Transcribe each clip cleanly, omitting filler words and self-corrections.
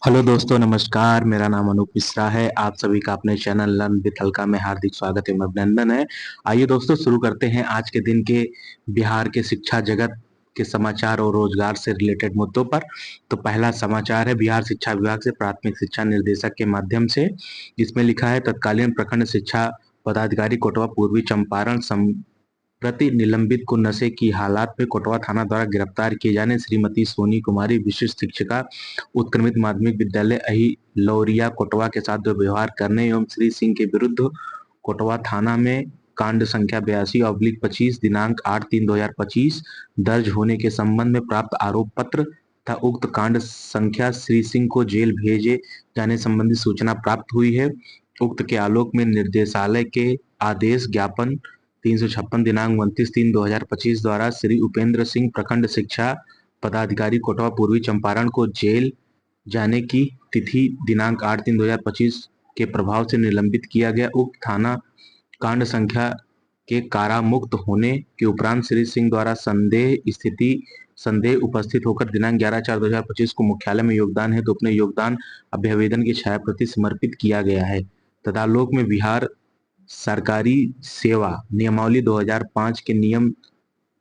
Hello दोस्तों, नमस्कार। मेरा नाम अनूप मिश्रा है। आप सभी का अपने चैनल लर्न विद हल्का में हार्दिक स्वागत एवं अभिनंदन है। आइए दोस्तों, शुरू करते हैं आज के दिन के बिहार के शिक्षा जगत के समाचार और रोजगार से रिलेटेड मुद्दों पर। तो पहला समाचार है बिहार शिक्षा विभाग से प्राथमिक शिक्षा निर्देशक के माध्यम से। इसमें लिखा है, तत्कालीन प्रखंड शिक्षा पदाधिकारी कोटवा पूर्वी चंपारण प्रति निलंबित को नशे की हालात में कोटवा थाना द्वारा गिरफ्तार किए जाने श्रीमती सोनी कुमारी विशिष्ट शिक्षिका उत्क्रमित माध्यमिक विद्यालय अहिलौरिया कोटवा के साथ दुर्व्यवहार करने एवं श्री सिंह के विरुद्ध कोटवा थाना में कांड संख्या 82/25 दिनांक 8/3/2025 दर्ज होने के संबंध में प्राप्त आरोप पत्र तथा उक्त कांड संख्या श्री सिंह को जेल भेजे जाने संबंधी सूचना प्राप्त हुई है। उक्त के आलोक में निर्देशालय के आदेश ज्ञापन 356 दिनांक 29/3/2025 द्वारा श्री उपेंद्र सिंह प्रखंड शिक्षा पदाधिकारी कोटवा पूर्वी चंपारण को जेल जाने की तिथि दिनांक 8/3/2025 के प्रभाव से निलंबित किया गया। उक्त थाना कांड संख्या के कारामुक्त होने के उपरांत श्री सिंह द्वारा संदेह उपस्थित होकर दिनांक 11/4/2025 को मुख्यालय में योगदान है तो अपने योगदान अभ्यवेदन की छाया प्रति समर्पित किया गया है। तदालोक में बिहार सरकारी सेवा नियमावली 2005 के नियम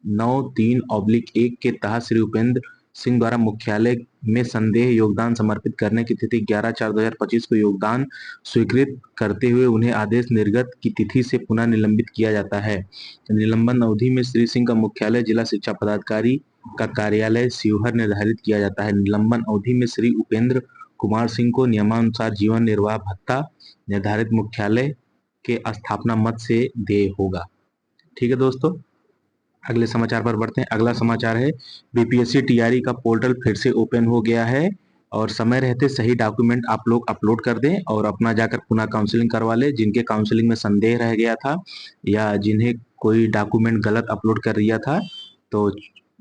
93/1 के तहत श्री उपेंद्र सिंह द्वारा मुख्यालय में संदेह योगदान समर्पित करने की तिथि 11/4/2025 को योगदान स्वीकृत करते हुए उन्हें आदेश निर्गत की तिथि से पुनः निलंबित किया जाता है। निलंबन अवधि में श्री सिंह का मुख्यालय जिला शिक्षा पदाधिकारी का कार्यालय शिवहर निर्धारित किया जाता है। निलंबन अवधि में श्री उपेंद्र कुमार सिंह को नियमानुसार जीवन निर्वाह भत्ता निर्धारित मुख्यालय के स्थापना मत से देय होगा। ठीक है दोस्तों, अगले समाचार पर बढ़ते हैं। अगला समाचार है, बीपीएससी टीआरई का पोर्टल फिर से ओपन हो गया है और समय रहते सही डॉक्यूमेंट आप लोग अपलोड कर दें और अपना जाकर पुनः काउंसलिंग करवा लें। जिनके काउंसलिंग में संदेह रह गया था या जिन्हें कोई डॉक्यूमेंट गलत अपलोड कर दिया था, तो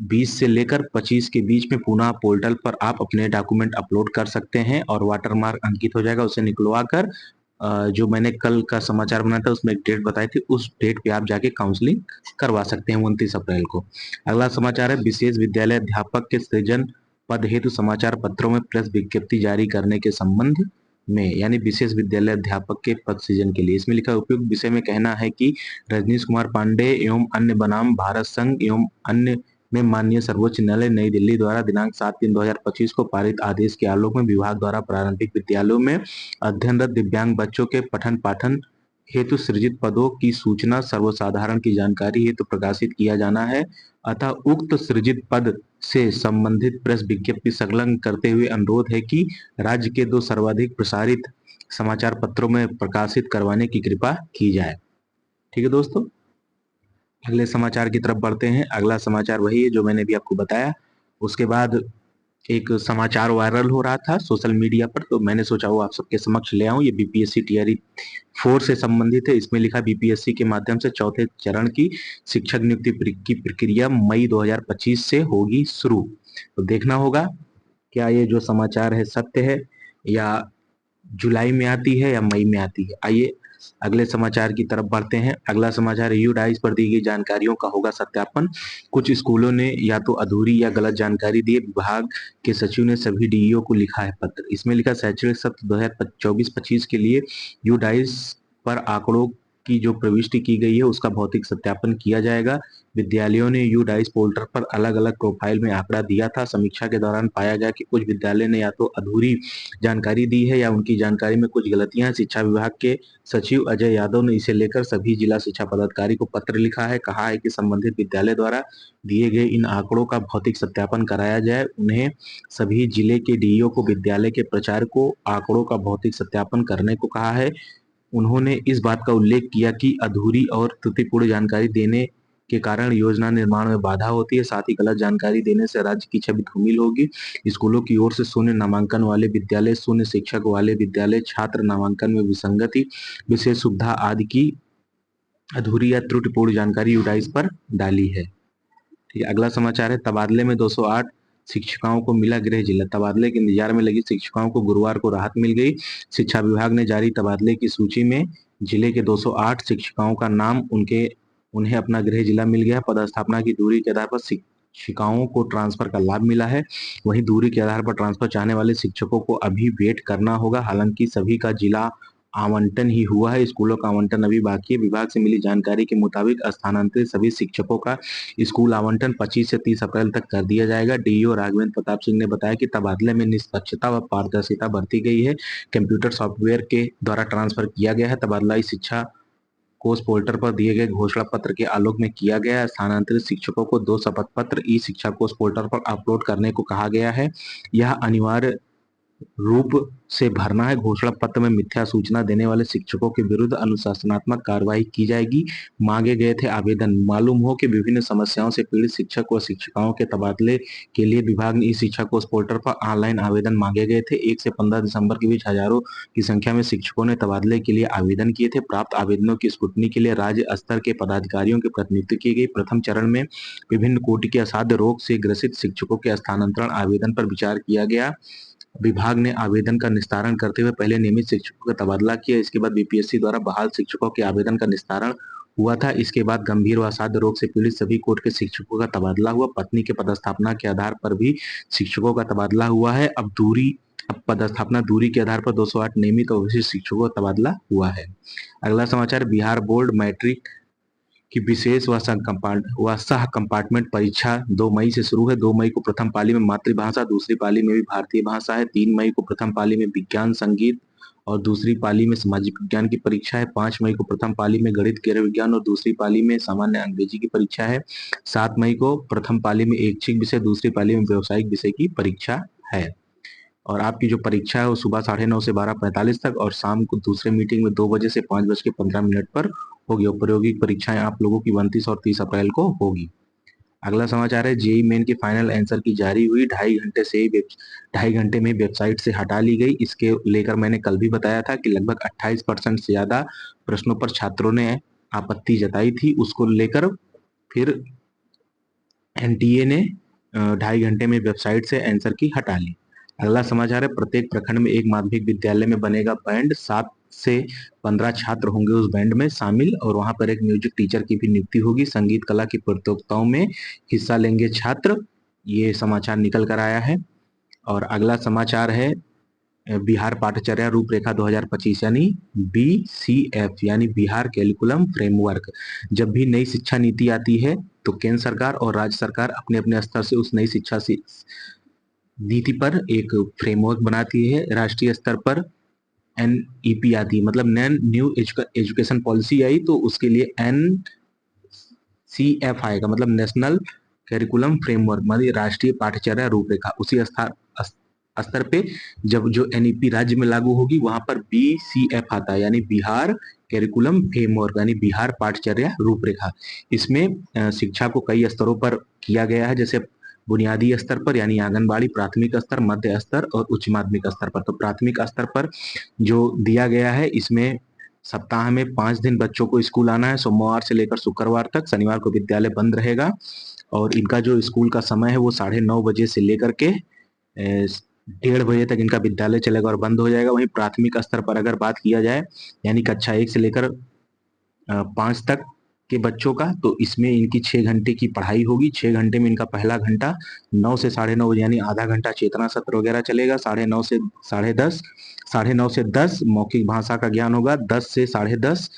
20 से लेकर 25 के बीच में पुनः पोर्टल पर आप अपने डॉक्यूमेंट अपलोड कर सकते हैं और वाटरमार्क अंकित हो जाएगा। उसे निकलवा कर जो मैंने कल का समाचार बनाया था उसमें एक डेट बताई थी, उस डेट पे आप जाके काउंसलिंग करवा सकते हैं 29 अप्रैल को। अगला समाचार है, विशेष विद्यालय अध्यापक के सृजन पद हेतु समाचार पत्रों में प्रेस विज्ञप्ति जारी करने के संबंध में, यानी विशेष विद्यालय अध्यापक के पद सृजन के लिए। इसमें लिखा उपयुक्त विषय में कहना है कि रजनीश कुमार पांडे एवं अन्य बनाम भारत संघ एवं अन्य में माननीय सर्वोच्च न्यायालय नई दिल्ली द्वारा दिनांक 7/3/2025 को पारित आदेश के आलोक में विभाग द्वारा प्रारंभिक विद्यालयों में अध्ययनरत दिव्यांग बच्चों के पठन पाठन हेतु सृजित पदों की सूचना सर्वसाधारण की जानकारी हेतु प्रकाशित किया जाना है। अतः उक्त सृजित पद से संबंधित प्रेस विज्ञप्ति संलग्न करते हुए अनुरोध है कि राज्य के 2 सर्वाधिक प्रसारित समाचार पत्रों में प्रकाशित करवाने की कृपा की जाए। ठीक है दोस्तों, अगले समाचार की तरफ बढ़ते हैं। अगला समाचार वही है जो मैंने भी आपको बताया। उसके बाद एक समाचार वायरल हो रहा था सोशल मीडिया पर, तो मैंने सोचा वो आप सबके समक्ष ले आऊं। ये बीपीएससी टीआरई 4 से संबंधित है। इसमें लिखा, बीपीएससी के माध्यम से चौथे चरण की शिक्षक नियुक्ति की प्रक्रिया मई 2025 से होगी शुरू। तो देखना होगा क्या ये जो समाचार है सत्य है या जुलाई में आती है या मई में आती है। आइए अगले समाचार की तरफ बढ़ते हैं। अगला समाचार, यूडाइस पर दी गई जानकारियों का होगा सत्यापन। कुछ स्कूलों ने या तो अधूरी या गलत जानकारी दी। विभाग के सचिव ने सभी डीईओ को लिखा है पत्र। इसमें लिखा, शैक्षणिक सत्र 2024-25 के लिए यूडाइस पर आंकड़ों की जो प्रविष्टि की गई है उसका भौतिक सत्यापन किया जाएगा। विद्यालयों ने यूडाइस पोर्टल पर अलग अलग प्रोफाइल में आंकड़ा दिया था। समीक्षा के दौरान पाया गया कि कुछ विद्यालय ने या तो अधूरी जानकारी दी है या उनकी जानकारी में कुछ गलतियां। शिक्षा विभाग के सचिव अजय यादव ने इसे लेकर सभी जिला शिक्षा पदाधिकारी को पत्र लिखा है। कहा है कि संबंधित विद्यालय द्वारा दिए गए इन आंकड़ों का भौतिक सत्यापन कराया जाए। उन्हें सभी जिले के डीईओ को विद्यालय के प्राचार्य को आंकड़ों का भौतिक सत्यापन करने को कहा है। उन्होंने इस बात का उल्लेख किया कि अधूरी और त्रुटिपूर्ण जानकारी देने के कारण योजना निर्माण में बाधा होती है। साथ ही गलत जानकारी देने से राज्य की छवि धूमिल होगी। स्कूलों की ओर से शून्य नामांकन वाले विद्यालय, शून्य शिक्षक वाले विद्यालय, छात्र नामांकन में विसंगति, विशेष सुविधा आदि की अधूरी या त्रुटिपूर्ण जानकारी यूडाइस पर डाली है। ठीक है, अगला समाचार है, तबादले में 208 शिक्षिकाओं को मिला गृह जिला। तबादले के इंतजार में लगी शिक्षिकाओं को गुरुवार को राहत मिल गई। शिक्षा विभाग ने जारी तबादले की सूची में जिले के 208 शिक्षिकाओं का नाम उन्हें अपना गृह जिला मिल गया। पदस्थापना की दूरी के आधार पर शिक्षिकाओं को ट्रांसफर का लाभ मिला है। वहीं दूरी के आधार पर ट्रांसफर चाहने वाले शिक्षकों को अभी वेट करना होगा। हालांकि सभी का जिला आवंटन ही हुआ है, स्कूलों का आवंटन अभी बाकी है। विभाग से मिली जानकारी के मुताबिक स्थानांतरित सभी शिक्षकों का स्कूल आवंटन 25 से 30 अप्रैल तक कर दिया जाएगा। डीईओ राघवेंद्र प्रताप सिंह ने बताया कि तबादले में निष्पक्षता व पारदर्शिता बरती गई है। कंप्यूटर सॉफ्टवेयर के द्वारा ट्रांसफर किया गया है। तबादला शिक्षा कोष पोर्टल पर दिए गए घोषणा पत्र के आलोक में किया गया है। स्थानांतरित शिक्षकों को 2 शपथ पत्र ई शिक्षा कोष पोर्टल पर अपलोड करने को कहा गया है। यह अनिवार्य रूप से भरना है। घोषणा पत्र में मिथ्या सूचना देने वाले शिक्षकों के विरुद्ध अनुशासनात्मक कार्रवाई की जाएगी। मांगे गए थे आवेदन। मालूम हो कि विभिन्न समस्याओं से पीड़ित शिक्षक व शिक्षिकाओं के तबादले के लिए विभाग ने इस शिक्षा कोष पोर्टल पर ऑनलाइन आवेदन मांगे गए थे। 1 से 15 दिसंबर के बीच हजारों की संख्या में शिक्षकों ने तबादले के लिए आवेदन किए थे। प्राप्त आवेदनों की स्क्रूटनी के लिए राज्य स्तर के पदाधिकारियों की प्रतिनियुक्ति की गई। प्रथम चरण में विभिन्न कोटि के असाध्य रोग से ग्रसित शिक्षकों के स्थानांतरण आवेदन पर विचार किया गया। विभाग ने आवेदन का निस्तारण करते हुए पहले नियमित शिक्षकों का तबादला किया। इसके बाद बीपीएससी द्वारा बहाल शिक्षकों के आवेदन का निस्तारण हुआ था। इसके बाद गंभीर व असाध्य रोग से पीड़ित सभी कोर्ट के शिक्षकों का तबादला हुआ। पत्नी के पदस्थापना के आधार पर भी शिक्षकों का तबादला हुआ है। अब पदस्थापना दूरी के आधार पर 208 नियमित और विशिष्ट शिक्षकों का तबादला हुआ है। अगला समाचार, बिहार बोर्ड मैट्रिक की विशेष व सह कंपार्टमेंट परीक्षा 2 मई से शुरू है। 2 मई को प्रथम पाली में मातृभाषा, दूसरी पाली में भी भारतीय भाषा है। 3 मई को प्रथम पाली में विज्ञान संगीत और दूसरी पाली में सामाजिक विज्ञान की परीक्षा है। 5 मई को प्रथम पाली में गणित क्रिया विज्ञान और दूसरी पाली में सामान्य अंग्रेजी की परीक्षा है। 7 मई को प्रथम पाली में ऐच्छिक विषय, दूसरी पाली में व्यावसायिक विषय की परीक्षा है। और आपकी जो परीक्षा है वो सुबह 9:30 से 12:45 तक और शाम को दूसरे मीटिंग में 2 बजे से 5:15 पर होगी। और प्रायोगिक परीक्षाएं आप लोगों की 29 और 30 अप्रैल को होगी। अगला समाचार है, जेईई मेन की फाइनल आंसर की जारी हुई। 2.5 घंटे में वेबसाइट से हटा ली गई। इसके लेकर मैंने कल भी बताया था कि लगभग 28% से ज्यादा प्रश्नों पर छात्रों ने आपत्ति जताई थी। उसको लेकर फिर एनटीए ने 2.5 घंटे में वेबसाइट से आंसर की हटा ली। अगला समाचार है, प्रत्येक प्रखंड में एक माध्यमिक विद्यालय में बनेगा बैंड। 7 से 15 छात्र होंगे उस बैंड में शामिल और वहां पर एक म्यूजिक टीचर की भी नियुक्ति होगी। संगीत कला की प्रतियोगिताओं में हिस्सा लेंगे छात्र। ये समाचार निकल कर आया है। और अगला समाचार है, बिहार पाठ्यचर्या रूपरेखा 2025 यानी बीसीएफ यानी बिहार कैरिकुलम फ्रेमवर्क। जब भी नई शिक्षा नीति आती है तो केंद्र सरकार और राज्य सरकार अपने अपने स्तर से उस नई शिक्षा नीति पर एक फ्रेमवर्क बनाती है। राष्ट्रीय स्तर पर एनईपी आती है, मतलब न्यू एजुकेशन पॉलिसी आई तो उसके लिए एनसीएफ आएगा, मतलब नेशनल कैरिकुलम फ्रेमवर्क, मतलब राष्ट्रीय पाठ्यचर्या रूपरेखा। उसी स्तर पे जब जो एनईपी राज्य में लागू होगी वहां पर बीसीएफ आता है यानी बिहार कैरिकुलम फ्रेमवर्क यानी बिहार पाठ्यचर्या रूपरेखा। इसमें शिक्षा को कई स्तरों पर किया गया है, जैसे बुनियादी स्तर पर यानी आंगनबाड़ी, प्राथमिक स्तर, मध्य स्तर और उच्च माध्यमिक स्तर पर। तो प्राथमिक स्तर पर जो दिया गया है इसमें सप्ताह में 5 दिन बच्चों को स्कूल आना है, सोमवार से लेकर शुक्रवार तक। शनिवार को विद्यालय बंद रहेगा और इनका जो स्कूल का समय है वो 9:30 बजे से लेकर के 1:30 बजे तक इनका विद्यालय चलेगा और बंद हो जाएगा। वहीं प्राथमिक स्तर पर अगर बात किया जाए यानी कक्षा 1 से लेकर 5 तक के बच्चों का, तो इसमें इनकी 6 घंटे की पढ़ाई होगी। 6 घंटे में इनका पहला घंटा 9 से 9:30 बजे यानी आधा घंटा चेतना सत्र वगैरह चलेगा। 9:30 से 10:30, 9:30 से 10 मौखिक भाषा का ज्ञान होगा। 10 से 10:30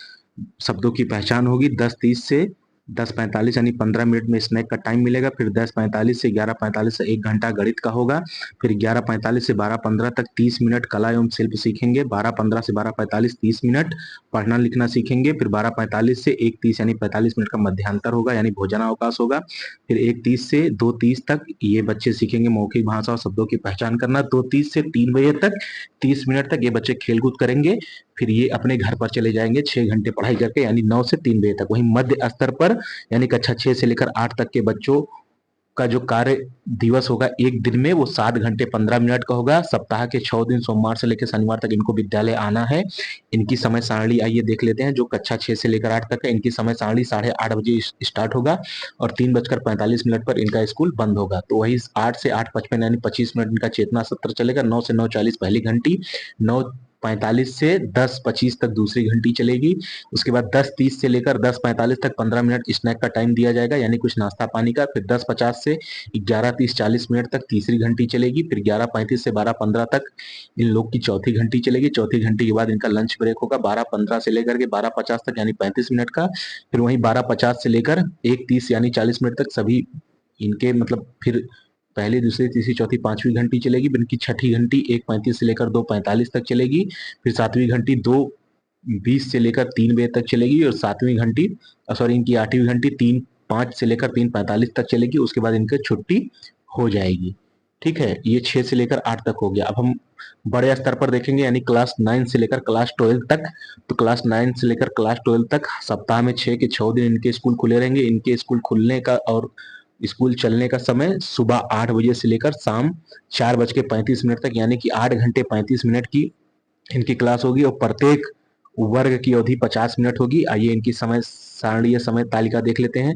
शब्दों की पहचान होगी। 10:30 से 10:45 यानी 15 मिनट में स्नैक का टाइम मिलेगा। फिर 10:45 से 11:45 से 1 घंटा गणित का होगा। फिर 11:45 से 12:15 तक 30 मिनट कला एवं शिल्प सीखेंगे। 12:15 से 12:45 30 मिनट पढ़ना लिखना सीखेंगे। फिर 12:45 से 1:30 यानी 45 मिनट का मध्यांतर होगा यानी भोजनावकाश होगा। फिर 1:30 से 2:30 तक ये बच्चे सीखेंगे मौखिक भाषा और शब्दों की पहचान करना। 2:30 से 3 बजे तक 30 मिनट तक ये बच्चे खेलकूद करेंगे। फिर ये अपने घर पर चले जाएंगे 6 घंटे पढ़ाई करके यानी 9 से 3 बजे तक। वहीं मध्य स्तर पर यानी कक्षा 6 से लेकर 8 तक के बच्चों का जो कार्य दिवस होगा एक दिन में वो 7 घंटे 15 मिनट का होगा। सप्ताह के 6 दिन सोमवार से लेकर शनिवार तक इनको विद्यालय आना है। इनकी समय सारणी आइए देख लेते हैं। जो कक्षा 6 से लेकर 8 तक है इनकी समय सारणी 8:30 बजे स्टार्ट होगा और 3:45 पर इनका स्कूल बंद होगा। तो वही 8 से 8:55 यानी 25 मिनट इनका चेतना सत्र चलेगा। 9 से 9:40 पहली घंटी, 9 10:45 से 10:25 तक दूसरी घंटी चलेगी। उसके बाद 10:30 से लेकर 10:45 तक 15 मिनट स्नैक का टाइम दिया जाएगा, यानी कुछ नाश्ता पानी का। फिर 10:50 से 11:30 40 मिनट तक तीसरी घंटी चलेगी। फिर 11:35 से 12:15 तक इन लोग की चौथी घंटी चलेगी। चौथी घंटी के बाद इनका लंच ब्रेक होगा 12:15 से लेकर के 12:50 तक, यानी 35 मिनट का। फिर वहीं 12:50 से लेकर 1:30 यानी 40 मिनट तक सभी इनके मतलब फिर पहली दूसरी तीसरी चौथी पांचवी घंटी चलेगी। फिर इनकी छठी घंटी 1:35 से लेकर 2:45 तक चलेगी। फिर सातवीं घंटी 2:20 से लेकर 3 बजे तक चलेगी। और सातवीं घंटी सॉरी इनकी आठवीं घंटी 3:05 से लेकर 3:45 तक चलेगी। उसके बाद इनकी छुट्टी हो जाएगी। ठीक है, ये 6 से लेकर 8 तक हो गया। अब हम बड़े स्तर पर देखेंगे, यानी क्लास 9 से लेकर क्लास 12 तक। तो क्लास 9 से लेकर क्लास 12 तक सप्ताह में 6 के 6 दिन इनके स्कूल खुले रहेंगे। इनके स्कूल खुलने का और स्कूल चलने का समय सुबह 8 बजे से लेकर शाम 4:35 तक, यानी कि 8 घंटे 35 मिनट की इनकी क्लास होगी। और प्रत्येक वर्ग की अवधि 50 मिनट होगी। आइए इनकी समय सारणी समय तालिका देख लेते हैं।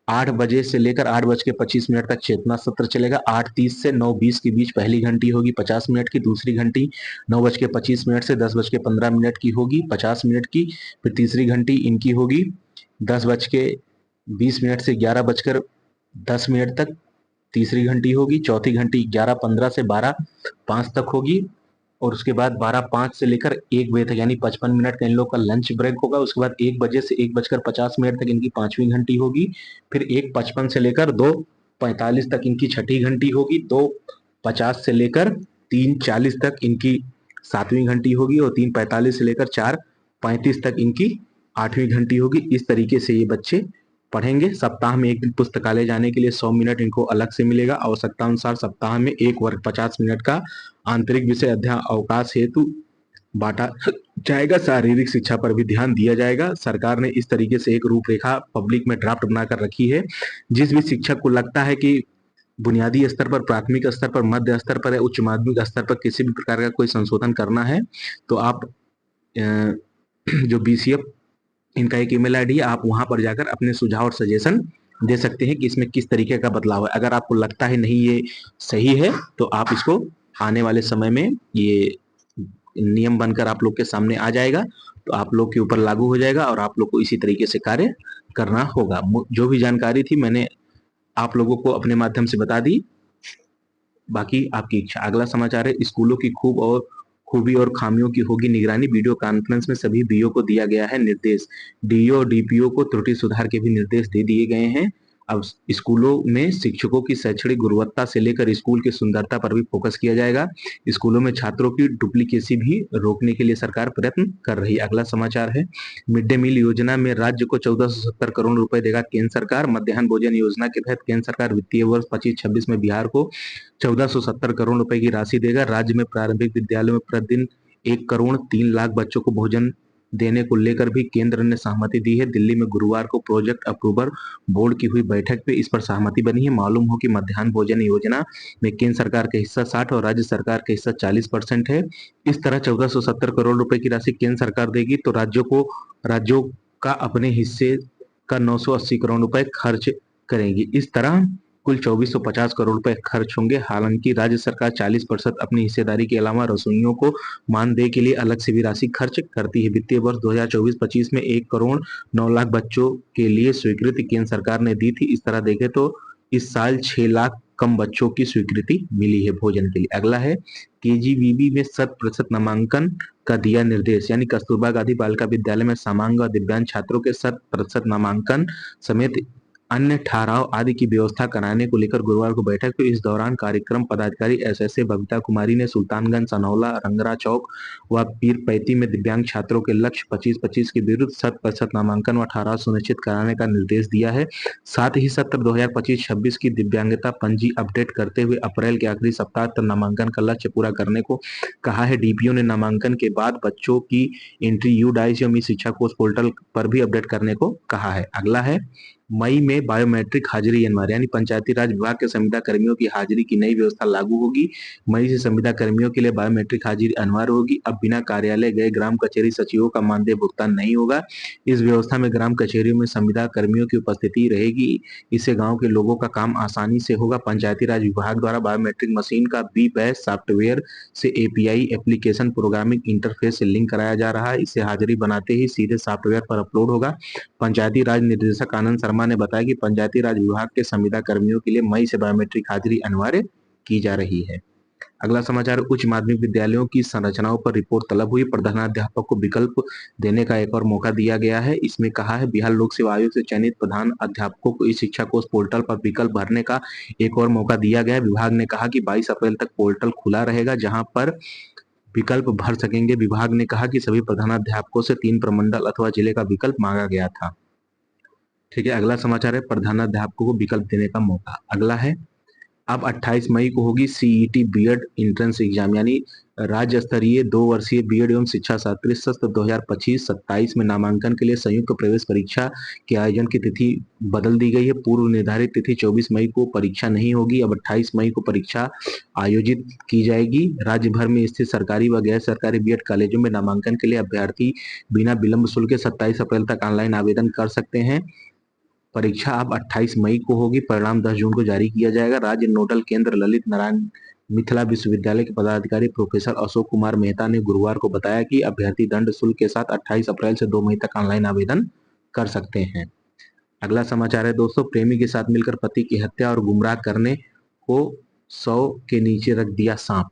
8 बजे से लेकर 8:25 तक चेतना सत्र चलेगा। 8:30 से 9:20 के बीच पहली घंटी होगी 50 मिनट की। दूसरी घंटी 9:25 से 10:15 की होगी 50 मिनट की। फिर तीसरी घंटी इनकी होगी 10:20 से 11:10 तक तीसरी घंटी होगी। चौथी घंटी 11:15 से 12:05 तक होगी। और उसके बाद 12:05 से लेकर 1 बजे तक, यानी 55 मिनट का इन लोग का लंच ब्रेक होगा। उसके बाद 1 बजे से 1:50 तक इनकी पांचवी घंटी होगी। फिर 1:55 से लेकर 2:45 तक इनकी छठी घंटी होगी। 2:50 से लेकर 3:40 तक इनकी सातवीं घंटी होगी। और 3:45 से लेकर 4:35 तक इनकी आठवीं घंटी होगी। इस तरीके से ये बच्चे पढ़ेंगे। सप्ताह में एक दिन पुस्तकालय जाने के लिए 100 मिनट इनको अलग से मिलेगा। आवश्यकता अनुसार सप्ताह में एक वर्ग 50 मिनट का आंतरिक विषय अध्ययन अवकाश हेतु बांटा जाएगा। शारीरिक शिक्षा पर भी ध्यान दिया जाएगा। सरकार ने इस तरीके से एक रूपरेखा पब्लिक में ड्राफ्ट बनाकर रखी है। जिस भी शिक्षक को लगता है कि बुनियादी स्तर पर, प्राथमिक स्तर पर, मध्य स्तर पर या उच्च माध्यमिक स्तर पर किसी भी प्रकार का कोई संशोधन करना है, तो आप जो BCF इनका एक ईमेल आईडी है, आप वहां पर जाकर अपने सुझाव और सजेशन दे सकते हैं कि इसमें किस तरीके का बदलाव है। अगर आपको लगता है नहीं ये सही है, तो आप इसको आने वाले समय में ये नियम बनकर आप लोग के सामने आ जाएगा, तो आप लोग के ऊपर लागू हो जाएगा और आप लोग को इसी तरीके से कार्य करना होगा। जो भी जानकारी थी मैंने आप लोगों को अपने माध्यम से बता दी, बाकी आपकी इच्छा। अगला समाचार है, स्कूलों की खूबी और खामियों की होगी निगरानी। वीडियो कॉन्फ्रेंस में सभी बीओ को दिया गया है निर्देश। डीओ और डीपीओ को त्रुटि सुधार के भी निर्देश दे दिए गए हैं। अब स्कूलों में शिक्षकों की शैक्षणिक गुणवत्ता से लेकर स्कूल की सुंदरता पर भी फोकस किया जाएगा। स्कूलों में छात्रों की डुप्लीकेसी भी रोकने के लिए सरकार प्रयत्न कर रही है। अगला समाचार है, मिड डे मील योजना में राज्य को 1470 करोड़ रुपए देगा केंद्र सरकार। मध्याह्न भोजन योजना के तहत केंद्र सरकार वित्तीय वर्ष 25-26 में बिहार को 1470 करोड़ रुपए की राशि देगा। राज्य में प्रारंभिक विद्यालयों में प्रतिदिन 1,03,00,000 बच्चों को भोजन देने को लेकर भी केंद्र ने सहमति दी है। दिल्ली में गुरुवार को प्रोजेक्ट अप्रूवर बोर्ड की हुई बैठक में इस पर सहमति बनी है। मालूम हो कि मध्याह्न भोजन योजना में केंद्र सरकार का हिस्सा 60 और राज्य सरकार का हिस्सा 40% है। इस तरह 1470 करोड़ रुपए की राशि केंद्र सरकार देगी, तो राज्यों का अपने हिस्से का 980 करोड़ रुपए खर्च करेंगी। इस तरह कुल 2450 करोड़ रुपए खर्च होंगे। हालांकि राज्य सरकार 40% अपनी हिस्सेदारी के अलावा रसोइयों को मानदेय के लिए अलग से भी राशि खर्च करती है। वित्तीय वर्ष 2024-25 में 1,09,00,000 बच्चों के लिए स्वीकृति केंद्र सरकार ने दी थी। इस तरह देखें तो इस साल 6 लाख कम बच्चों की स्वीकृति मिली है भोजन के लिए। अगला है, KGBB में 100% नामांकन का दिया निर्देश, यानी कस्तूरबा गांधी बालिका विद्यालय में समांग और दिव्यांग छात्रों के 100% नामांकन समेत अन्य ठहराव आदि की व्यवस्था कराने को लेकर गुरुवार को बैठक हुई। इस दौरान कार्यक्रम पदाधिकारी SSA बबीता कुमारी ने सुल्तानगंज, सनौला, रंगरा चौक व पीरपैती में दिव्यांग छात्रों के लक्ष्य 25-25 के विरुद्ध 100% नामांकन व ठहराव सुनिश्चित कराने का निर्देश दिया है। साथ ही सत्र 2025-26 की दिव्यांगता पंजी अपडेट करते हुए अप्रैल के आखिरी सप्ताह तक नामांकन का लक्ष्य पूरा करने को कहा है। DPO ने नामांकन के बाद बच्चों की एंट्री UDAIS या शिक्षा कोष पोर्टल पर भी अपडेट करने को कहा है। अगला है, मई में बायोमेट्रिक हाजिरी अनिवार्य, यानी पंचायती राज विभाग के संविदा कर्मियों की हाजिरी की नई व्यवस्था लागू होगी। मई से संविदा कर्मियों के लिए बायोमेट्रिक हाजिरी अनिवार्य होगी। अब बिना कार्यालय गए ग्राम कचहरी सचिवों का मानदेय भुगतान नहीं होगा। इस व्यवस्था में ग्राम कचहरियों में संविदा कर्मियों की उपस्थिति रहेगी। इससे गांव के लोगों का काम आसानी से होगा। पंचायती राज विभाग द्वारा बायोमेट्रिक मशीन का बी बैच सॉफ्टवेयर से एपीआई एप्लीकेशन प्रोग्रामिंग इंटरफेस से लिंक कराया जा रहा है। इससे हाजिरी बनाते ही सीधे सॉफ्टवेयर पर अपलोड होगा। पंचायती राज निदेशक आनंद शर्मा ने बताया कि पंचायती राज विभाग के संविदा कर्मियों के लिए मई से बायोमेट्रिक हाजिरी अनिवार्य की जा रही है। अगला समाचार, उच्च माध्यमिक विद्यालयों की संरचनाओं पर रिपोर्ट तलब हुई। प्रधानाध्यापक को विकल्प देने का एक और मौका दिया गया है। इसमें कहा है बिहार लोक सेवा आयोग से चयनित प्रधान अध्यापकों को इस शिक्षा कोष पोर्टल पर विकल्प भरने का एक और मौका दिया गया है। विभाग ने कहा कि 22 अप्रैल तक पोर्टल खुला रहेगा, जहां पर विकल्प भर सकेंगे। विभाग ने कहा कि सभी प्रधानाध्यापकों से 3 प्रमंडल अथवा जिले का विकल्प मांगा गया था। ठीक है, अगला समाचार है प्रधानाध्यापकों को विकल्प देने का मौका। अगला है, अब 28 मई को होगी सीईटी बीएड एंट्रेंस एग्जाम, यानी राज्य स्तरीय 2 वर्षीय बीएड एवं शिक्षा शास्त्री सत्र 2025-27 में नामांकन के लिए संयुक्त प्रवेश परीक्षा के आयोजन की तिथि बदल दी गई है। पूर्व निर्धारित तिथि 24 मई को परीक्षा नहीं होगी, अब 28 मई को परीक्षा आयोजित की जाएगी। राज्य भर में स्थित सरकारी व गैर सरकारी बीएड कॉलेजों में नामांकन के लिए अभ्यर्थी बिना विलंब शुल्क के 27 अप्रैल तक ऑनलाइन आवेदन कर सकते हैं। परीक्षा अब 28 मई को होगी, परिणाम 10 जून को जारी किया जाएगा। राज्य नोडल केंद्र ललित नारायण मिथिला विश्वविद्यालय के पदाधिकारी प्रोफेसर अशोक कुमार मेहता ने गुरुवार को बताया कि अभ्यर्थी दंड शुल्क के साथ 28 अप्रैल से 2 मई तक ऑनलाइन आवेदन कर सकते हैं। अगला समाचार है दोस्तों, प्रेमी के साथ मिलकर पति की हत्या और गुमराह करने को 100 के नीचे रख दिया सांप।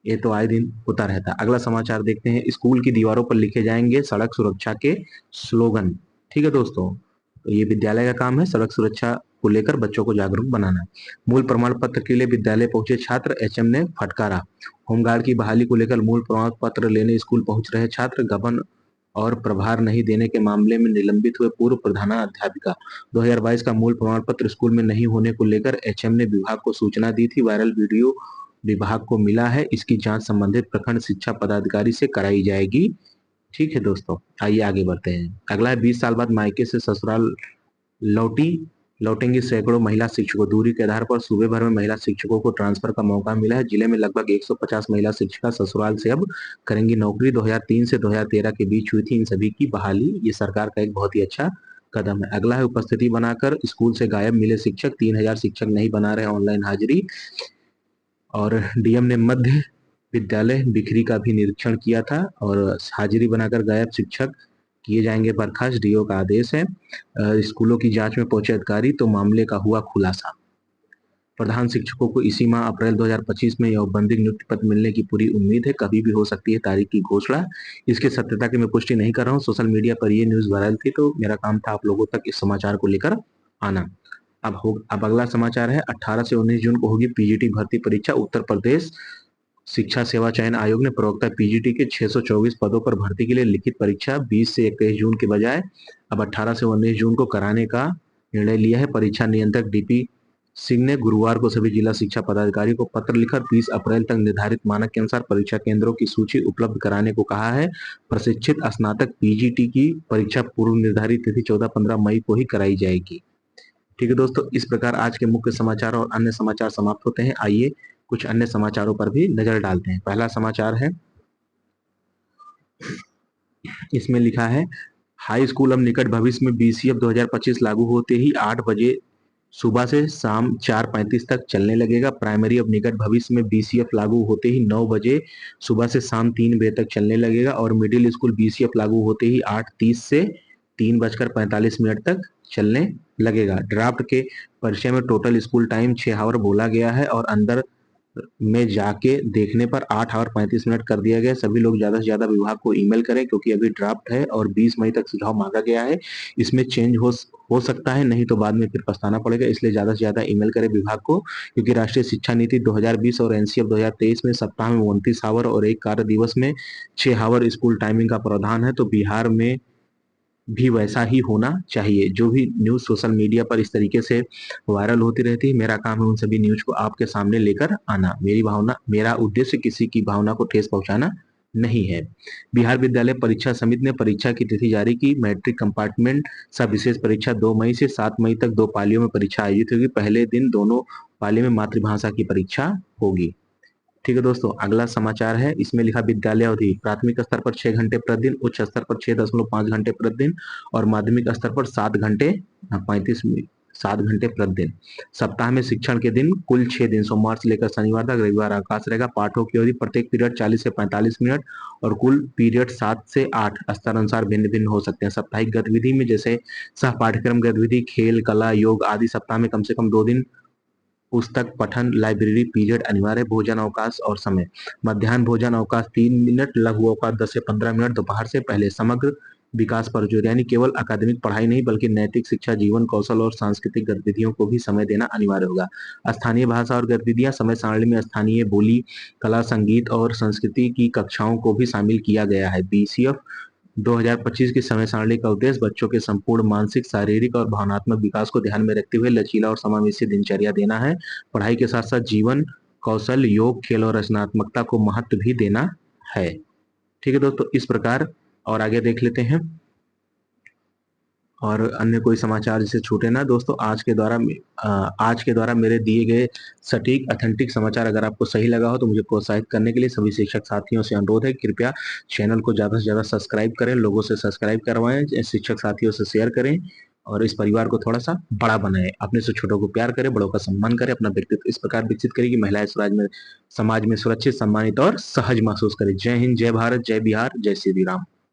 ये तो आए दिन होता रहता है। अगला समाचार देखते हैं, स्कूल की दीवारों पर लिखे जाएंगे सड़क सुरक्षा के स्लोगन। ठीक है दोस्तों, तो ये विद्यालय का काम है सड़क सुरक्षा को लेकर बच्चों को जागरूक बनाना। मूल प्रमाण पत्र के लिए विद्यालय पहुंचे छात्र, एचएम ने फटकारा। होमगार्ड की बहाली को लेकर मूल प्रमाण पत्र लेने स्कूल पहुंच रहे छात्र, गबन और प्रभार नहीं देने के मामले में निलंबित हुए पूर्व प्रधानाध्यापिका। 2022 का मूल प्रमाण पत्र स्कूल में नहीं होने को लेकर एचएम ने विभाग को सूचना दी थी। वायरल वीडियो विभाग को मिला है, इसकी जांच संबंधित प्रखंड शिक्षा पदाधिकारी से कराई जाएगी। ठीक है दोस्तों, आइए आगे बढ़ते हैं। अगला है, 20 साल बाद मायके से ससुराल लौटेंगी सैकड़ों महिला शिक्षकों। दूरी के आधार पर सूबे भर में महिला शिक्षकों को ट्रांसफर का मौका मिला है। जिले में लगभग 150 महिला शिक्षिका ससुराल से अब करेंगी नौकरी। 2003 से 2013 के बीच हुई थी इन सभी की बहाली। ये सरकार का एक बहुत ही अच्छा कदम है। अगला है, उपस्थिति बनाकर स्कूल से गायब मिले शिक्षक। 3000 शिक्षक नहीं बना रहे ऑनलाइन हाजिरी। और डीएम ने मध्य विद्यालय बिखरी का भी निरीक्षण किया था और हाजिरी बनाकर गायब शिक्षक किए जाएंगे बर्खास्त, डीओ का आदेश है। स्कूलों की जांच में पहुंचे अधिकारी तो मामले का हुआ खुलासा। प्रधान शिक्षकों को इसी माह अप्रैल 2025 में औपबंधिक नियुक्ति पत्र मिलने की पूरी उम्मीद है। कभी भी हो सकती है तारीख की घोषणा। इसके सत्यता की मैं पुष्टि नहीं कर रहा हूँ, सोशल मीडिया पर ये न्यूज वायरल थी, तो मेरा काम था आप लोगों तक इस समाचार को लेकर आना। अब अगला समाचार है, 18 से 19 जून को होगी पीजीटी भर्ती परीक्षा। उत्तर प्रदेश शिक्षा सेवा चयन आयोग ने प्रवक्ता पीजीटी के 624 पदों पर भर्ती के लिए लिखित परीक्षा 20 से 21 जून के बजाय अब 18 से 19 जून को कराने का निर्णय लिया है। परीक्षा नियंत्रक डीपी सिंह ने गुरुवार को सभी जिला शिक्षा पदाधिकारी को पत्र लिखकर 20 अप्रैल तक निर्धारित मानक के अनुसार परीक्षा केंद्रों की सूची उपलब्ध कराने को कहा है। प्रशिक्षित स्नातक पीजीटी की परीक्षा पूर्व निर्धारित तिथि 14-15 मई को ही कराई जाएगी। ठीक है दोस्तों, इस प्रकार आज के मुख्य समाचार और अन्य समाचार समाप्त होते हैं। आइए कुछ अन्य समाचारों पर भी नजर डालते हैं। पहला समाचार है, इसमें लिखा है, हाई स्कूल अब निकट भविष्य में बीसीएफ 2025 लागू होते ही 8 बजे सुबह से शाम 4:35 तक चलने लगेगा। प्राइमरी अब निकट भविष्य में बीसीएफ लागू होते ही 9 बजे सुबह से शाम 3 बजे तक चलने लगेगा और मिडिल स्कूल बीसीएफ लागू होते ही 8:30 से 3:45 तक चलने लगेगा। ड्राफ्ट के परिचय में टोटल स्कूल टाइम 6 आवर बोला गया है और अंदर में जाके देखने पर 8 आवर 35 मिनट कर दिया गया। सभी लोग ज्यादा से ज्यादा विभाग को ईमेल करें क्योंकि अभी ड्राफ्ट है और 20 मई तक सुझाव मांगा गया है। इसमें चेंज हो सकता है, नहीं तो बाद में फिर पछताना पड़ेगा, इसलिए ज्यादा से ज्यादा ईमेल करें विभाग को। क्योंकि राष्ट्रीय शिक्षा नीति 2020 और एनसीएफ 2023 में सप्ताह में 29 आवर और एक कार्य दिवस में 6 आवर स्कूल टाइमिंग का प्रावधान है, तो बिहार में भी वैसा ही होना चाहिए। जो भी न्यूज सोशल मीडिया पर इस तरीके से वायरल होती रहती है, मेरा काम है उन सभी न्यूज को आपके सामने लेकर आना। मेरा उद्देश्य किसी की भावना को ठेस पहुंचाना नहीं है। बिहार विद्यालय परीक्षा समिति ने परीक्षा की तिथि जारी की। मैट्रिक कंपार्टमेंट सब विशेष परीक्षा 2 मई से 7 मई तक 2 पालियों में परीक्षा आयोजित होगी। पहले दिन दोनों पालियों में मातृभाषा की परीक्षा होगी। ठीक है दोस्तों, अगला समाचार है, इसमें लिखा विद्यालय अवधि प्राथमिक स्तर पर 6 घंटे प्रतिदिन, उच्च स्तर पर 6.5 घंटे प्रतिदिन और माध्यमिक स्तर पर 7 घंटे 35 मिनट 7 घंटे प्रतिदिन। सप्ताह में शिक्षण के दिन कुल 6 दिन, सोमवार से लेकर शनिवार तक, रविवार अवकाश रहेगा। पाठों की अवधि प्रत्येक पीरियड 40 से 45 मिनट और कुल पीरियड 7 से 8 स्तर अनुसार भिन्न भिन्न हो सकते हैं। साप्ताहिक गतिविधि में जैसे सह पाठ्यक्रम गतिविधि, खेल, कला, योग आदि सप्ताह में कम से कम 2 दिन पुस्तक पठन, लाइब्रेरी पीरियड अनिवार्य। भोजन अवकाश और समय, मध्याह्न भोजन अवकाश 3 मिनट, लघु अवकाश 10 से 15 मिनट दोपहर से पहले। समग्र विकास पर जोर, यानी केवल अकादमिक पढ़ाई नहीं बल्कि नैतिक शिक्षा, जीवन कौशल और सांस्कृतिक गतिविधियों को भी समय देना अनिवार्य होगा। स्थानीय भाषा और गतिविधियां, समय सारणी में स्थानीय बोली, कला, संगीत और संस्कृति की कक्षाओं को भी शामिल किया गया है। बीसीएफ 2025 की समय सारणी का उद्देश्य बच्चों के संपूर्ण मानसिक, शारीरिक और भावनात्मक विकास को ध्यान में रखते हुए लचीला और समावेशी दिनचर्या देना है। पढ़ाई के साथ साथ जीवन कौशल, योग, खेल और रचनात्मकता को महत्व भी देना है। ठीक है दोस्तों, इस प्रकार और आगे देख लेते हैं और अन्य कोई समाचार जिसे छूटे ना। दोस्तों आज के द्वारा मेरे दिए गए सटीक ऑथेंटिक समाचार अगर आपको सही लगा हो तो मुझे प्रोत्साहित करने के लिए सभी शिक्षक साथियों से अनुरोध है, कृपया चैनल को ज़्यादा से ज़्यादा सब्सक्राइब करें, लोगों से सब्सक्राइब करवाएं, शिक्षक साथियों से शेयर करें और इस परिवार को थोड़ा सा बड़ा बनाएं। अपने से छोटों को प्यार करें, बड़ों का सम्मान करें, अपना व्यक्तित्व इस प्रकार विकसित करें कि महिलाएं समाज में सुरक्षित, सम्मानित और सहज महसूस करें। जय हिंद, जय भारत, जय बिहार, जय श्री राम।